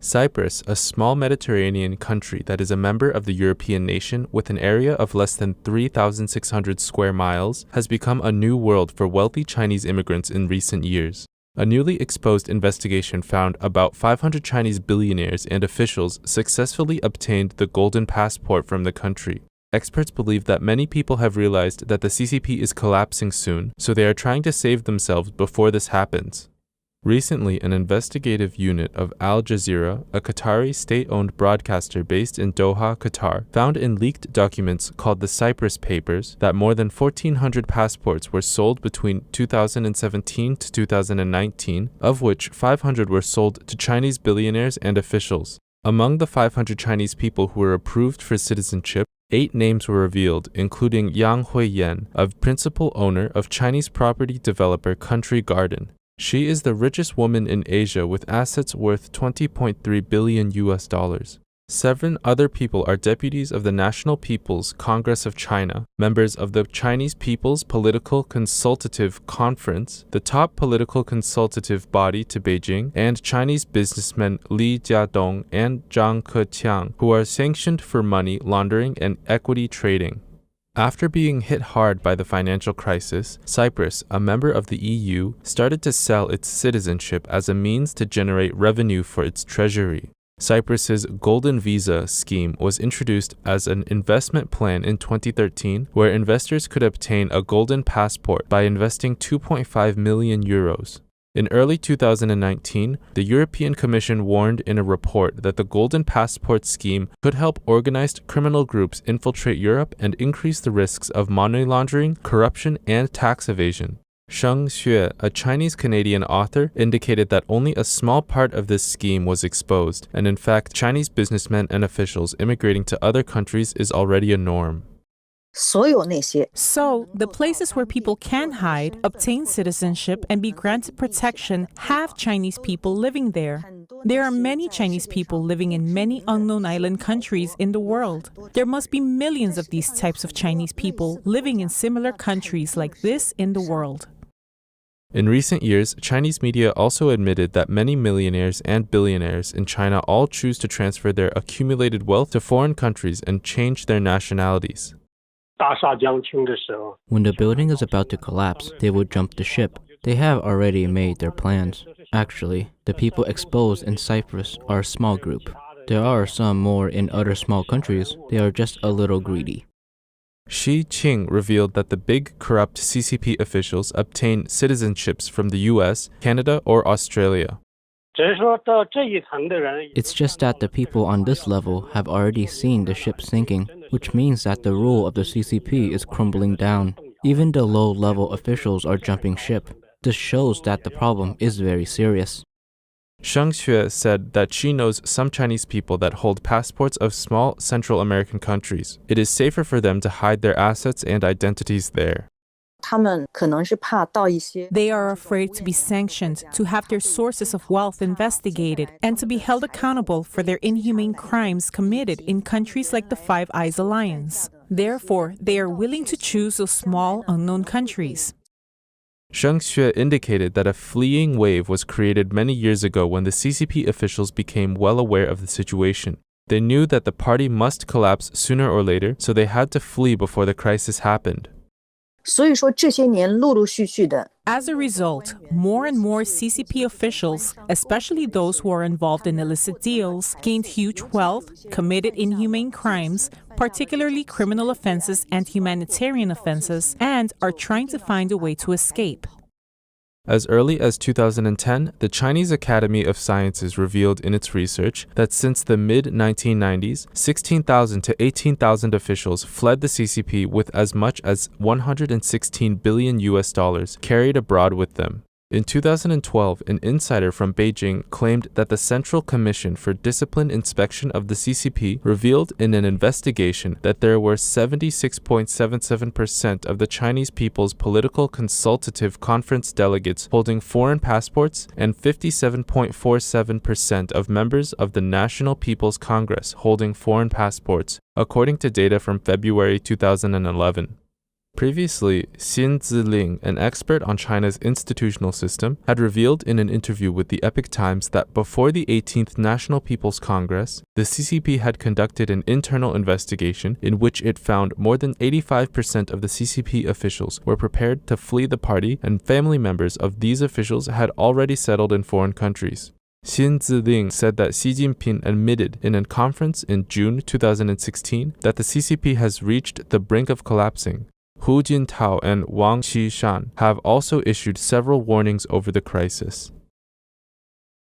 Cyprus, a small Mediterranean country that is a member of the European nation with an area of less than 3,600 square miles, has become a new world for wealthy Chinese immigrants in recent years. A newly exposed investigation found about 500 Chinese billionaires and officials successfully obtained the golden passport from the country. Experts believe that many people have realized that the CCP is collapsing soon, so they are trying to save themselves before this happens. Recently, an investigative unit of Al Jazeera, a Qatari state-owned broadcaster based in Doha, Qatar, found in leaked documents called the Cyprus Papers that more than 1,400 passports were sold between 2017 to 2019, of which 500 were sold to Chinese billionaires and officials. Among the 500 Chinese people who were approved for citizenship, 8 names were revealed, including Yang Huiyan, a principal owner of Chinese property developer Country Garden. She is the richest woman in Asia with assets worth $20.3 billion. 7 other people are deputies of the National People's Congress of China, members of the Chinese People's Political Consultative Conference, the top political consultative body to Beijing, and Chinese businessmen Li Jiadong and Zhang Keqiang, who are sanctioned for money laundering and equity trading. After being hit hard by the financial crisis, Cyprus, a member of the EU, started to sell its citizenship as a means to generate revenue for its treasury. Cyprus's Golden Visa scheme was introduced as an investment plan in 2013, where investors could obtain a golden passport by investing 2.5 million euros. In early 2019, the European Commission warned in a report that the Golden Passport scheme could help organized criminal groups infiltrate Europe and increase the risks of money laundering, corruption, and tax evasion. Sheng Xue, a Chinese-Canadian author, indicated that only a small part of this scheme was exposed, and in fact, Chinese businessmen and officials immigrating to other countries is already a norm. So, the places where people can hide, obtain citizenship, and be granted protection have Chinese people living there. There are many Chinese people living in many unknown island countries in the world. There must be millions of these types of Chinese people living in similar countries like this in the world. In recent years, Chinese media also admitted that many millionaires and billionaires in China all choose to transfer their accumulated wealth to foreign countries and change their nationalities. When the building is about to collapse, they will jump the ship. They have already made their plans. Actually, the people exposed in Cyprus are a small group. There are some more in other small countries. They are just a little greedy. Xi Qing revealed that the big corrupt CCP officials obtain citizenships from the US, Canada, or Australia. It's just that the people on this level have already seen the ship sinking, which means that the rule of the CCP is crumbling down. Even the low-level officials are jumping ship. This shows that the problem is very serious. Sheng Xue said that she knows some Chinese people that hold passports of small Central American countries. It is safer for them to hide their assets and identities there. They are afraid to be sanctioned, to have their sources of wealth investigated, and to be held accountable for their inhumane crimes committed in countries like the Five Eyes Alliance. Therefore, they are willing to choose those small, unknown countries. Sheng Xue indicated that a fleeing wave was created many years ago when the CCP officials became well aware of the situation. They knew that the party must collapse sooner or later, so they had to flee before the crisis happened. As a result, more and more CCP officials, especially those who are involved in illicit deals, gained huge wealth, committed inhumane crimes, particularly criminal offenses and humanitarian offenses, and are trying to find a way to escape. As early as 2010, the Chinese Academy of Sciences revealed in its research that since the mid-1990s, 16,000 to 18,000 officials fled the CCP with as much as $116 billion carried abroad with them. In 2012, an insider from Beijing claimed that the Central Commission for Discipline Inspection of the CCP revealed in an investigation that there were 76.77% of the Chinese People's Political Consultative Conference delegates holding foreign passports and 57.47% of members of the National People's Congress holding foreign passports, according to data from February 2011. Previously, Xin Ziling, an expert on China's institutional system, had revealed in an interview with the Epoch Times that before the 18th National People's Congress, the CCP had conducted an internal investigation in which it found more than 85% of the CCP officials were prepared to flee the party, and family members of these officials had already settled in foreign countries. Xin Ziling said that Xi Jinping admitted in a conference in June 2016 that the CCP has reached the brink of collapsing. Hu Jintao and Wang Qishan have also issued several warnings over the crisis.